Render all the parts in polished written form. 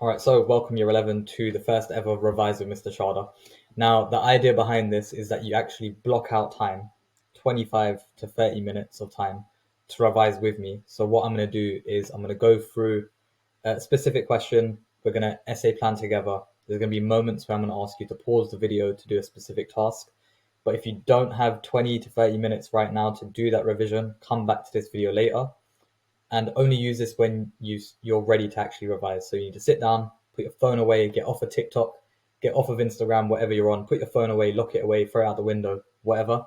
All right, so welcome year 11 to the first ever Revise with Mr. Sharda. Now, the idea behind this is that you actually block out time, 25 to 30 minutes of time to revise with me. So what I'm going to do is I'm going to go through a specific question. We're going to essay plan together. There's going to be moments where I'm going to ask you to pause the video to do a specific task. But if you don't have 20 to 30 minutes right now to do that revision, come back to this video later and only use this when you're ready to actually revise. So you need to sit down, put your phone away, get off of TikTok, get off of Instagram, whatever you're on, put your phone away, lock it away, throw it out the window, whatever.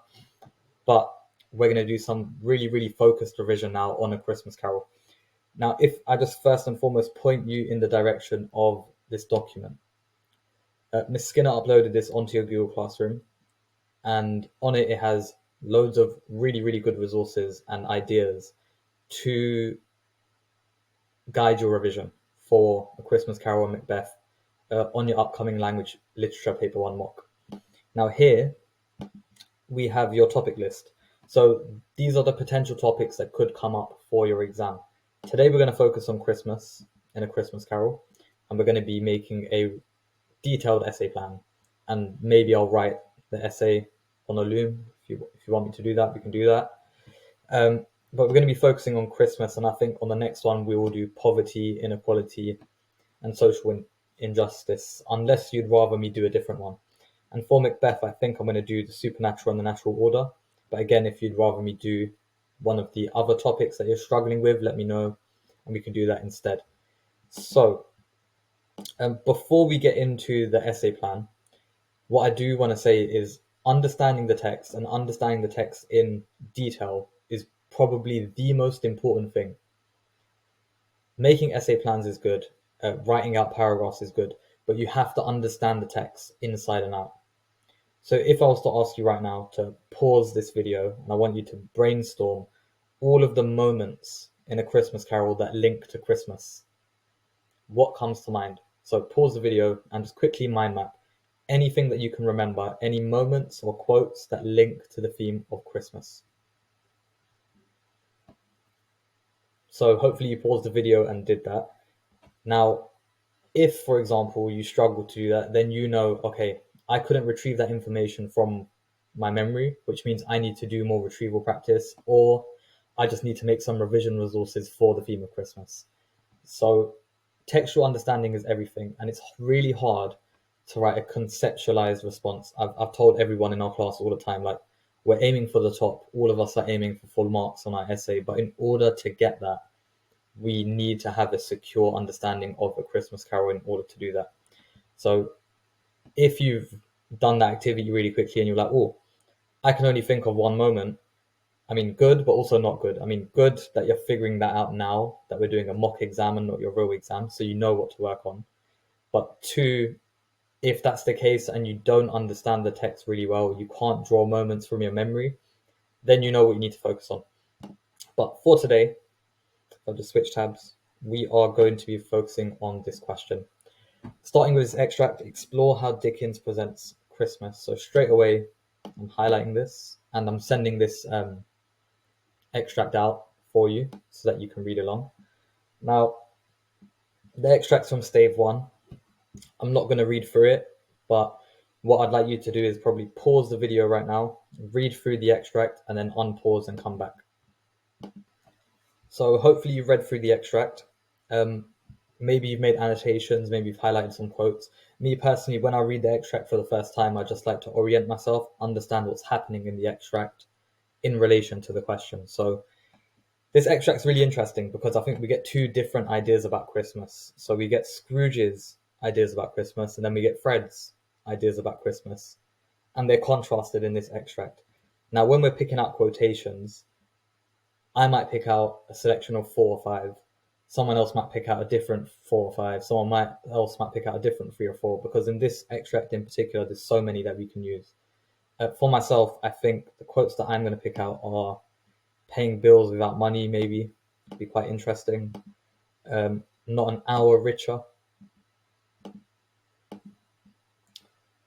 But we're going to do some really, really focused revision now on A Christmas Carol. Now, if I just first and foremost point you in the direction of this document, Miss Skinner uploaded this onto your Google Classroom, and on it, it has loads of really, really good resources and ideas to guide your revision for A Christmas Carol and Macbeth on your upcoming language literature paper 1 mock. Now here we have your topic list. So these are the potential topics that could come up for your exam. Today we're going to focus on Christmas and A Christmas Carol, and we're going to be making a detailed essay plan. And maybe I'll write the essay on a loom. If you want me to do that, we can do that. But we're going to be focusing on Christmas, and I think on the next one we will do poverty, inequality, and social injustice, unless you'd rather me do a different one. And for Macbeth, I think I'm going to do the supernatural and the natural order. But again, if you'd rather me do one of the other topics that you're struggling with, let me know, and we can do that instead. So, before we get into the essay plan, what I do want to say is understanding the text and understanding the text in detail is probably the most important thing. Making essay plans is good, writing out paragraphs is good, but you have to understand the text inside and out. So if I was to ask you right now to pause this video and I want you to brainstorm all of the moments in A Christmas Carol that link to Christmas, what comes to mind? So pause the video and just quickly mind map anything that you can remember, any moments or quotes that link to the theme of Christmas. So hopefully you paused the video and did that. Now, if, for example, you struggle to do that, then you know, okay, I couldn't retrieve that information from my memory, which means I need to do more retrieval practice, or I just need to make some revision resources for the theme of Christmas. So textual understanding is everything, and it's really hard to write a conceptualized response. I've told everyone in our class all the time, like, we're aiming for the top. All of us are aiming for full marks on our essay, but in order to get that, we need to have a secure understanding of A Christmas Carol in order to do that. So if you've done that activity really quickly and you're like, oh, I can only think of one moment, I mean, good, but also not good. I mean, good that you're figuring that out now, that we're doing a mock exam and not your real exam, so you know what to work on. But two, if that's the case and you don't understand the text really well, you can't draw moments from your memory, then you know what you need to focus on. But for today, I'll just switch tabs. We are going to be focusing on this question. Starting with this extract, explore how Dickens presents Christmas. So straight away, I'm highlighting this and I'm sending this extract out for you so that you can read along. Now, the extract's from Stave 1. I'm not going to read through it, but what I'd like you to do is probably pause the video right now, read through the extract, and then unpause and come back. So hopefully you've read through the extract. Maybe you've made annotations, maybe you've highlighted some quotes. Me personally, when I read the extract for the first time, I just like to orient myself, understand what's happening in the extract in relation to the question. So this extract's really interesting because I think we get two different ideas about Christmas. So we get Scrooge's ideas about Christmas, and then we get Fred's ideas about Christmas, and they're contrasted in this extract. Now, when we're picking out quotations, I might pick out a selection of 4 or 5. Someone else might pick out a different 4 or 5. Someone else might pick out a different 3 or 4, because in this extract in particular, there's so many that we can use. For myself, I think the quotes that I'm going to pick out are paying bills without money, maybe. It'd be quite interesting. Not an hour richer.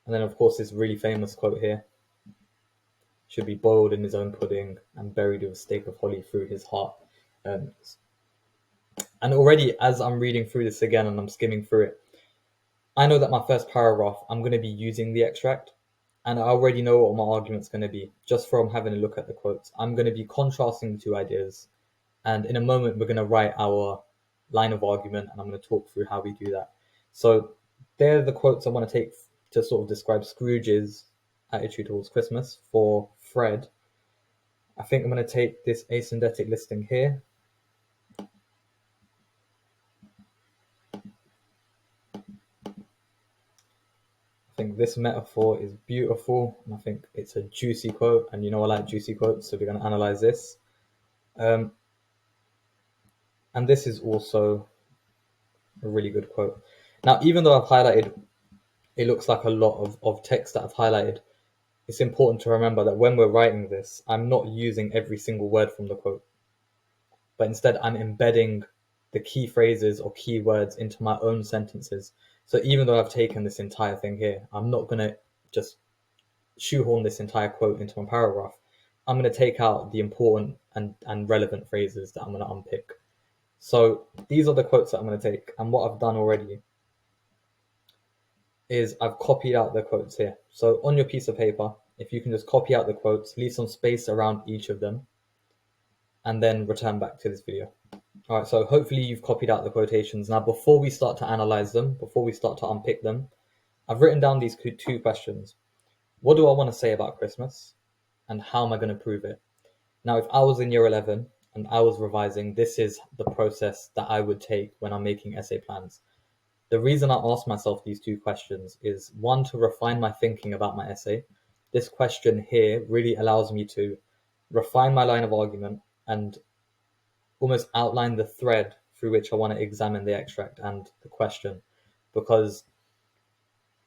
And then, of course, this really famous quote here. Should be boiled in his own pudding and buried with a stake of holly through his heart. And already, as I'm reading through this again and I'm skimming through it, I know that my first paragraph, I'm going to be using the extract, and I already know what my argument's going to be just from having a look at the quotes. I'm going to be contrasting the two ideas, and in a moment, we're going to write our line of argument, and I'm going to talk through how we do that. So, they're the quotes I want to take to sort of describe Scrooge's attitude towards Christmas. For Fred, I think I'm going to take this asyndetic listing here. I think this metaphor is beautiful, and I think it's a juicy quote, and you know I like juicy quotes, so we're going to analyze this. And this is also a really good quote. Now, even though I've highlighted, it looks like a lot of text that I've highlighted, it's important to remember that when we're writing this, I'm not using every single word from the quote, but instead I'm embedding the key phrases or key words into my own sentences. So even though I've taken this entire thing here, I'm not going to just shoehorn this entire quote into one paragraph. I'm going to take out the important and relevant phrases that I'm going to unpick. So these are the quotes that I'm going to take. And what I've done already is I've copied out the quotes here. So on your piece of paper, if you can just copy out the quotes, leave some space around each of them, and then return back to this video. All right, so hopefully you've copied out the quotations. Now, before we start to analyze them, before we start to unpick them, I've written down these two questions. What do I want to say about Christmas? And how am I going to prove it? Now, if I was in year 11 and I was revising, this is the process that I would take when I'm making essay plans. The reason I ask myself these two questions is, one, to refine my thinking about my essay. This question here really allows me to refine my line of argument and almost outline the thread through which I want to examine the extract and the question. Because,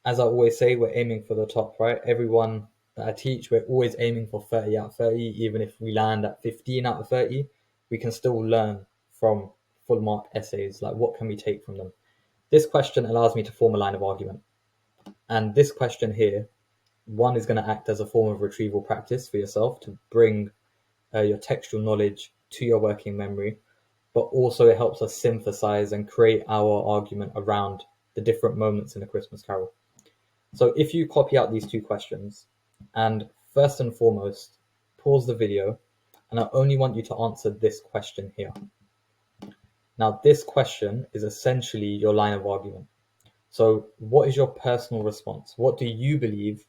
as I always say, we're aiming for the top, right? Everyone that I teach, we're always aiming for 30 out of 30. Even if we land at 15 out of 30, we can still learn from full mark essays. Like, what can we take from them? This question allows me to form a line of argument. And this question here, one, is going to act as a form of retrieval practice for yourself to bring your textual knowledge to your working memory, but also it helps us synthesize and create our argument around the different moments in A Christmas Carol. So if you copy out these two questions, and first and foremost, pause the video, and I only want you to answer this question here. Now, this question is essentially your line of argument. So what is your personal response? What do you believe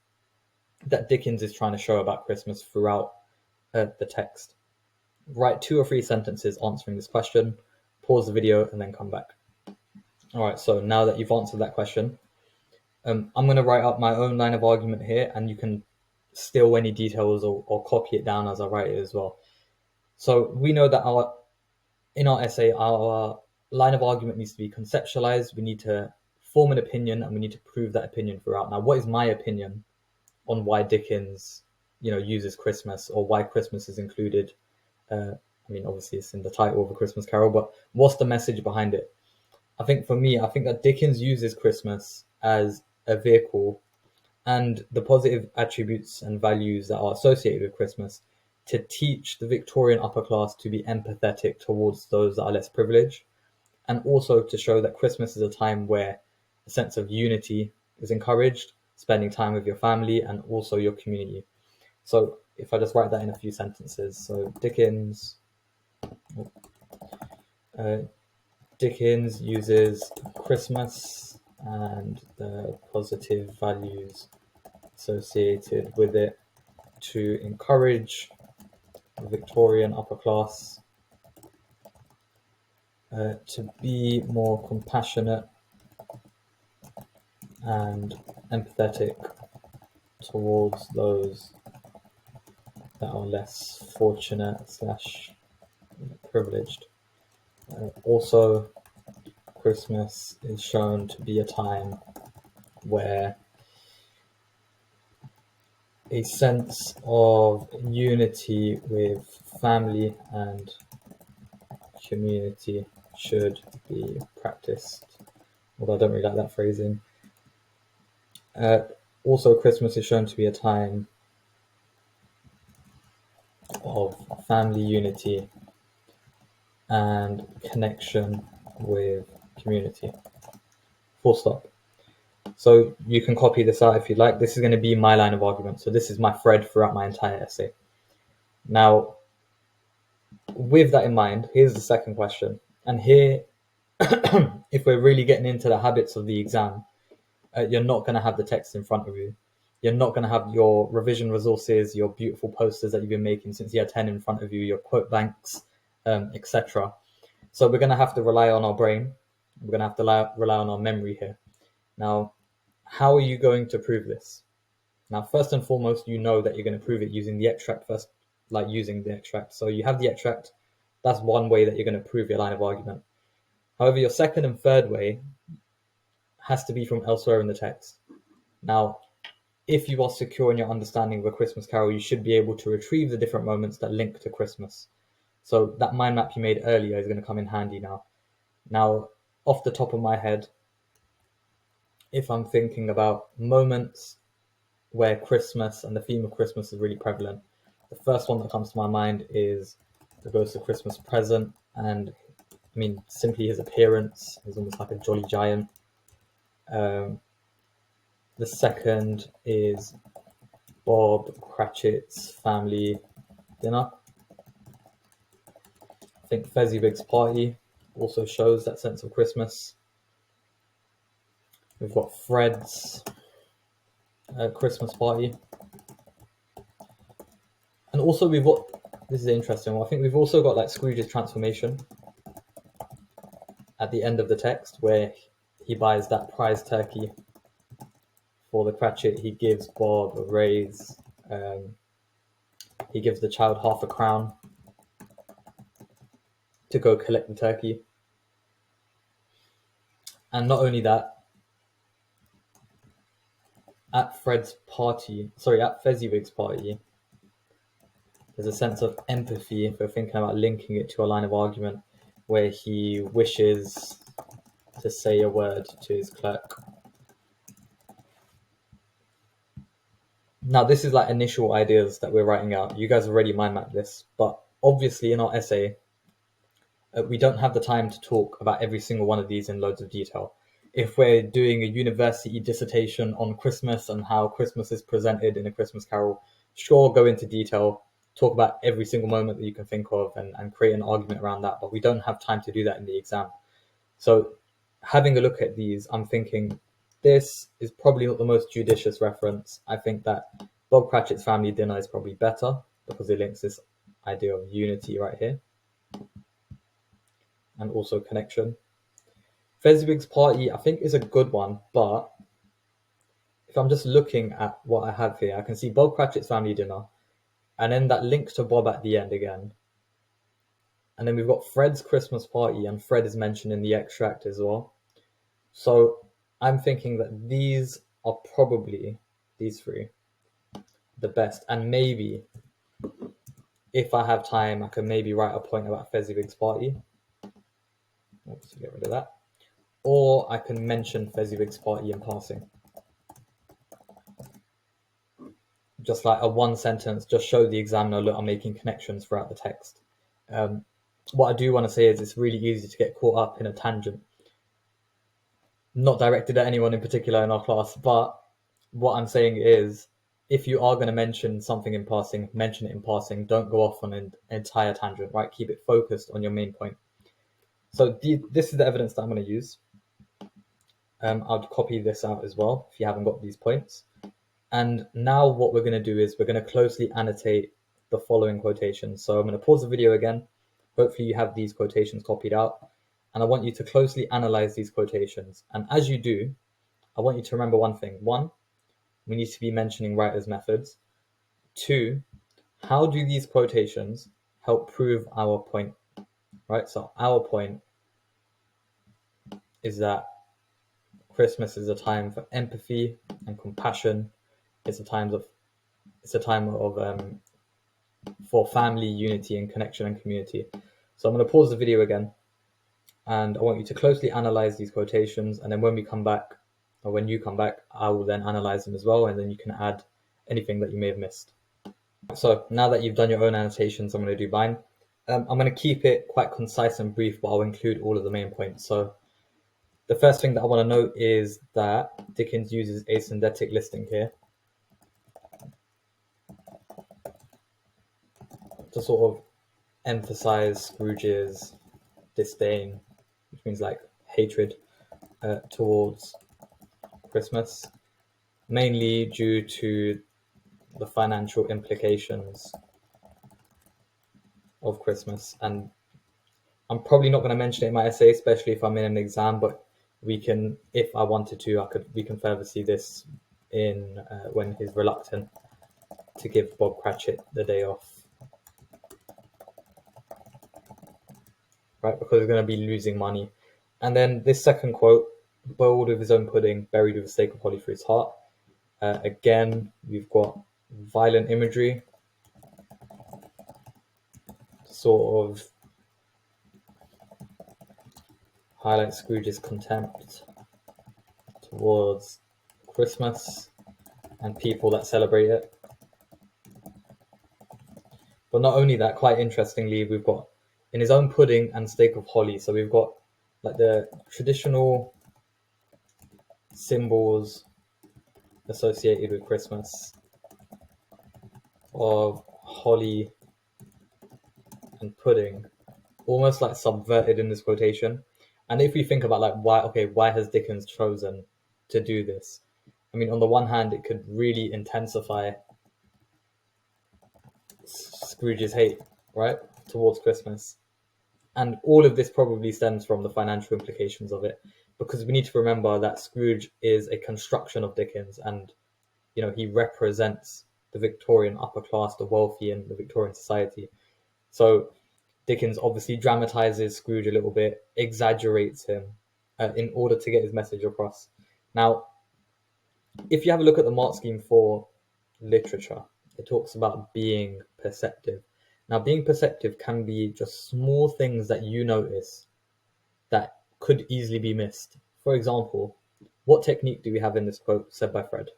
that Dickens is trying to show about Christmas throughout the text? Write 2 or 3 sentences answering this question, pause the video, and then come back. All right, so now that you've answered that question, I'm going to write up my own line of argument here, and you can steal any details or copy it down as I write it as well. So we know that in our essay, our line of argument needs to be conceptualized. We need to form an opinion, and we need to prove that opinion throughout. Now, what is my opinion on why Dickens, uses Christmas, or why Christmas is included? Obviously it's in the title of A Christmas Carol, but what's the message behind it? I think that Dickens uses Christmas as a vehicle and the positive attributes and values that are associated with Christmas to teach the Victorian upper class to be empathetic towards those that are less privileged, and also to show that Christmas is a time where a sense of unity is encouraged, spending time with your family and also your community. So if I just write that in a few sentences, so Dickens uses Christmas and the positive values associated with it to encourage the Victorian upper class to be more compassionate and empathetic towards those that are less fortunate / privileged. Also, Christmas is shown to be a time where a sense of unity with family and community should be practiced. Although I don't really like that phrasing. Also, Christmas is shown to be a time of family unity and connection with community. Full stop. So you can copy this out if you'd like. This is going to be my line of argument. So this is my thread throughout my entire essay. Now, with that in mind, here's the second question. And here, if we're really getting into the habits of the exam, you're not going to have the text in front of you. You're not going to have your revision resources, your beautiful posters that you've been making since year 10 in front of you, your quote banks, etc. So we're going to have to rely on our brain. We're going to have to rely on our memory here. Now, how are you going to prove this? Now, first and foremost, you know that you're going to prove it using the extract first, like using the extract. So you have the extract. That's one way that you're going to prove your line of argument. However, your second and third way has to be from elsewhere in the text. Now, if you are secure in your understanding of A Christmas Carol, you should be able to retrieve the different moments that link to Christmas. So that mind map you made earlier is going to come in handy now. Now, off the top of my head, if I'm thinking about moments where Christmas and the theme of Christmas is really prevalent, the first one that comes to my mind is the Ghost of Christmas Present, and I mean, simply his appearance is almost like a jolly giant. The second is Bob Cratchit's family dinner. I think Fezziwig's party also shows that sense of Christmas. We've got Fred's Christmas party. And also we've got, this is an interesting one, I think we've also got like Scrooge's transformation at the end of the text where he buys that prize turkey for the Cratchit. He gives Bob a raise. He gives the child half a crown to go collect the turkey. And not only that, at Fezziwig's party, there's a sense of empathy if we're thinking about linking it to a line of argument where he wishes to say a word to his clerk. Now, this is like initial ideas that we're writing out. You guys already mind mapped this, but obviously in our essay, we don't have the time to talk about every single one of these in loads of detail. If we're doing a university dissertation on Christmas and how Christmas is presented in A Christmas Carol, sure, go into detail, talk about every single moment that you can think of and create an argument around that, but we don't have time to do that in the exam. So having a look at these, I'm thinking this is probably not the most judicious reference. I think that Bob Cratchit's family dinner is probably better because it links this idea of unity right here and also connection. Fezziwig's party, I think, is a good one, but if I'm just looking at what I have here, I can see Bob Cratchit's family dinner, and then that link to Bob at the end again. And then we've got Fred's Christmas party, and Fred is mentioned in the extract as well. So I'm thinking that these are probably, these three, the best. And maybe, if I have time, I can maybe write a point about Fezziwig's party. Oops, get rid of that. Or I can mention Fezziwig's party in passing. Just like a one sentence, just show the examiner, look, I'm making connections throughout the text. What I do want to say is it's really easy to get caught up in a tangent. Not directed at anyone in particular in our class, but what I'm saying is, if you are going to mention something in passing, mention it in passing. Don't go off on an entire tangent, right? Keep it focused on your main point. So this is the evidence that I'm going to use. I'll copy this out as well if you haven't got these points. And now what we're going to do is we're going to closely annotate the following quotations. So I'm going to pause the video again. Hopefully you have these quotations copied out. And I want you to closely analyze these quotations. And as you do, I want you to remember one thing. One, we need to be mentioning writers' methods. Two, how do these quotations help prove our point? Right? So our point is that Christmas is a time for empathy and compassion. It's a time of for family, unity, and connection and community. So I'm going to pause the video again, and I want you to closely analyze these quotations. And then when we come back, or when you come back, I will then analyze them as well, and then you can add anything that you may have missed. So now that you've done your own annotations, I'm going to do mine. I'm going to keep it quite concise and brief, but I'll include all of the main points. So the first thing that I want to note is that Dickens uses a synthetic listing here to sort of emphasize Scrooge's disdain, which means like hatred towards Christmas, mainly due to the financial implications of Christmas. And I'm probably not going to mention it in my essay, especially if I'm in an exam, but we can, if I wanted to, we can further see this in when he's reluctant to give Bob Cratchit the day off, right? Because he's going to be losing money. And then this second quote, boiled with his own pudding, buried with a stake of holly through his heart. Again, we've got violent imagery, sort of highlight Scrooge's contempt towards Christmas and people that celebrate it. But not only that, quite interestingly, we've got in his own pudding and stake of holly. So we've got like the traditional symbols associated with Christmas of holly and pudding, almost like subverted in this quotation. And if we think about like why has Dickens chosen to do this? I mean, on the one hand, it could really intensify Scrooge's hate, right, towards Christmas. And all of this probably stems from the financial implications of it, because we need to remember that Scrooge is a construction of Dickens, and he represents the Victorian upper class, the wealthy in the Victorian society. So Dickens obviously dramatizes Scrooge a little bit, exaggerates him in order to get his message across. Now, if you have a look at the mark scheme for literature, it talks about being perceptive. Now, being perceptive can be just small things that you notice that could easily be missed. For example, what technique do we have in this quote said by Fred?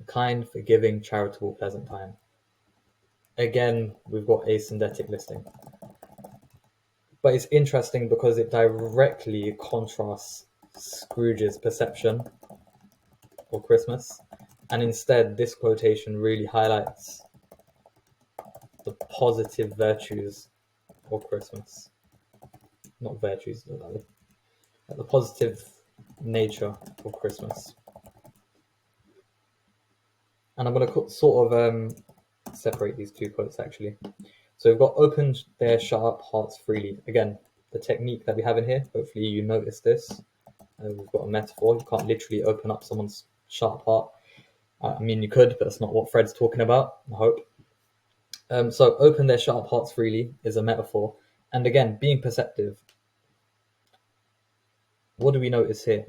A kind, forgiving, charitable, pleasant time. Again, we've got a synthetic listing. But it's interesting because it directly contrasts Scrooge's perception of Christmas. And instead, this quotation really highlights the positive virtues of Christmas. Not virtues, the positive nature of Christmas. And I'm going to sort of separate these two quotes actually. So we've got opened their shut up hearts freely. Again, the technique that we have in here, hopefully you notice this. We've got a metaphor. You can't literally open up someone's shut up heart. I mean, you could, but that's not what Fred's talking about, I hope. So open their shut up hearts freely is a metaphor. And again, being perceptive. What do we notice here?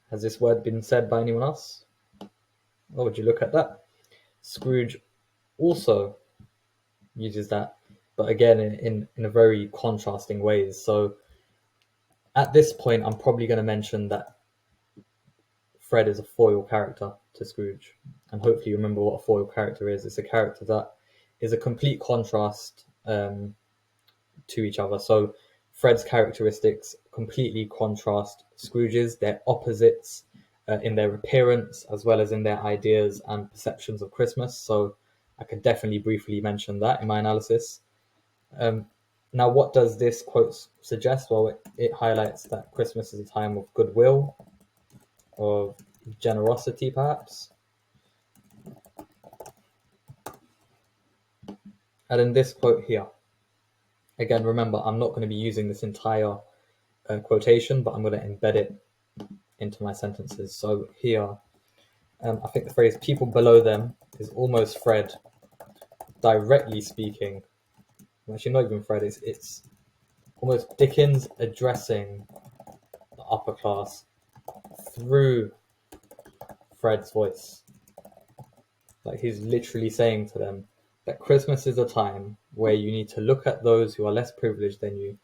Has this word been said by anyone else? Oh, would you look at that? Scrooge also uses that, but again in a very contrasting ways. So at this point, I'm probably going to mention that Fred is a foil character to Scrooge, and hopefully you remember what a foil character is. It's a character that is a complete contrast to each other. So Fred's characteristics completely contrast Scrooge's. They're opposites in their appearance as well as in their ideas and perceptions of Christmas. So I could definitely briefly mention that in my analysis. Now, what does this quote suggest? Well, it highlights that Christmas is a time of goodwill, of generosity, perhaps. And in this quote here, again, remember, I'm not going to be using this entire quotation, but I'm going to embed it into my sentences. So here, I think the phrase people below them is almost Fred directly speaking. Actually, not even Fred, it's almost Dickens addressing the upper class through Fred's voice. Like he's literally saying to them that Christmas is a time where you need to look at those who are less privileged than you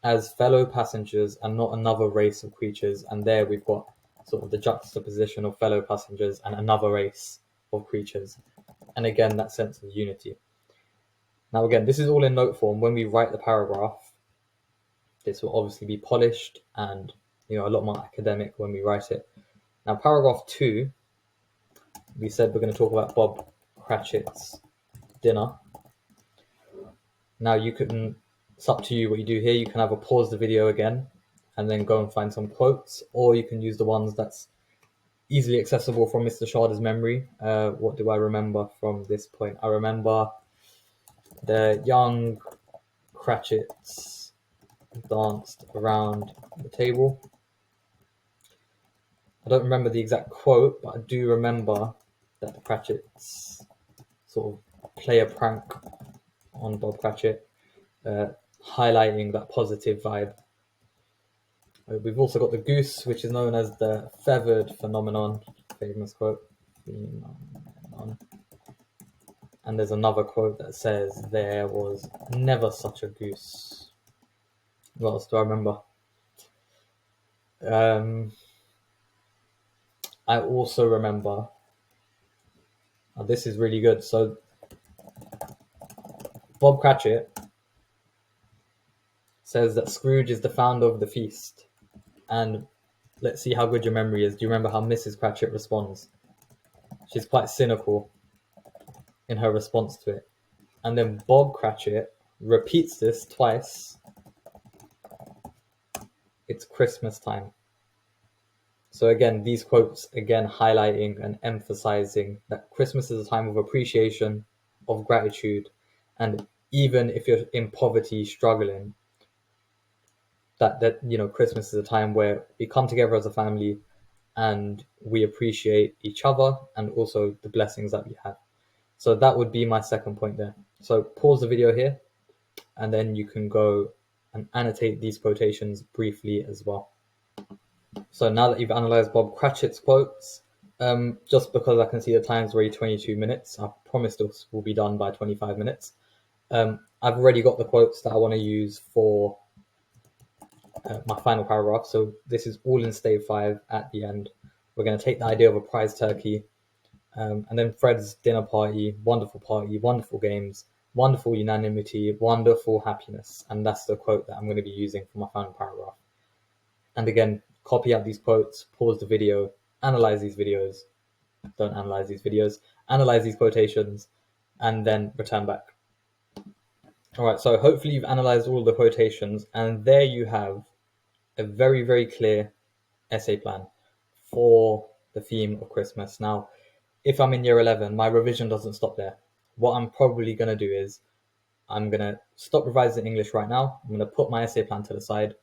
as fellow passengers and not another race of creatures. And there we've got sort of the juxtaposition of fellow passengers and another race of creatures. and again, that sense of unity. Now, again, this is all in note form. When we write the paragraph, this will obviously be polished and a lot more academic when we write it. Now, paragraph 2, we said we're going to talk about Bob Cratchit's dinner. Now, it's up to you what you do here. You can either pause the video again and then go and find some quotes, or you can use the ones that's easily accessible from Mr. Sharda's memory. What do I remember from this point? I remember the young Cratchits danced around the table. I don't remember the exact quote, but I do remember that the Cratchits sort of play a prank on Bob Cratchit, highlighting that positive vibe. We've also got the goose, which is known as the feathered phenomenon, famous quote. And there's another quote that says, "There was never such a goose." What else do I remember? I also remember, this is really good. So Bob Cratchit says that Scrooge is the founder of the feast. And let's see how good your memory is. Do you remember how Mrs. Cratchit responds? She's quite cynical in her response to it. And then Bob Cratchit repeats this twice. It's Christmas time. So again, these quotes, again, highlighting and emphasizing that Christmas is a time of appreciation, of gratitude, and even if you're in poverty, struggling, that Christmas is a time where we come together as a family and we appreciate each other and also the blessings that we have. So that would be my second point there. So pause the video here, and then you can go and annotate these quotations briefly as well. So now that you've analysed Bob Cratchit's quotes, just because I can see the time's already 22 minutes, I promised this will be done by 25 minutes. I've already got the quotes that I want to use for my final paragraph. So this is all in stave 5 at the end. We're going to take the idea of a prize turkey, and then Fred's dinner party, wonderful games, wonderful unanimity, wonderful happiness. And that's the quote that I'm going to be using for my final paragraph. And again, copy out these quotes, pause the video, analyze these videos. Don't analyze these videos. Analyze these quotations, and then return back. All right, so hopefully you've analyzed all the quotations, and there you have a very, very clear essay plan for the theme of Christmas. Now, if I'm in year 11, my revision doesn't stop there. What I'm probably going to do is I'm going to stop revising English right now. I'm going to put my essay plan to the side.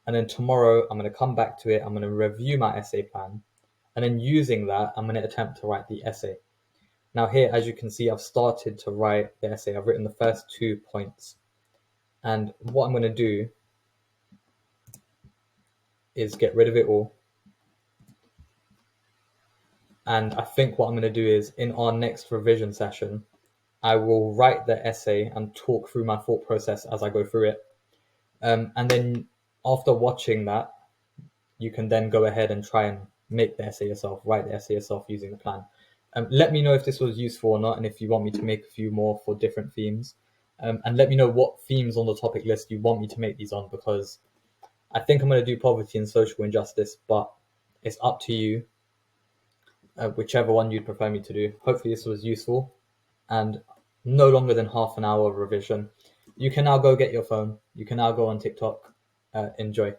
And then tomorrow, I'm going to come back to it. I'm going to review my essay plan. And then using that, I'm going to attempt to write the essay. Now here, as you can see, I've started to write the essay. I've written the first 2 points. And what I'm going to do is get rid of it all. And I think what I'm going to do is, in our next revision session, I will write the essay and talk through my thought process as I go through it. And then after watching that, you can then go ahead and try and make the essay yourself, write the essay yourself using the plan. Let me know if this was useful or not, and if you want me to make a few more for different themes. And let me know what themes on the topic list you want me to make these on, because I think I'm going to do poverty and social injustice, but it's up to you, whichever one you'd prefer me to do. Hopefully this was useful, and no longer than half an hour of revision. You can now go get your phone. You can now go on TikTok. Enjoy.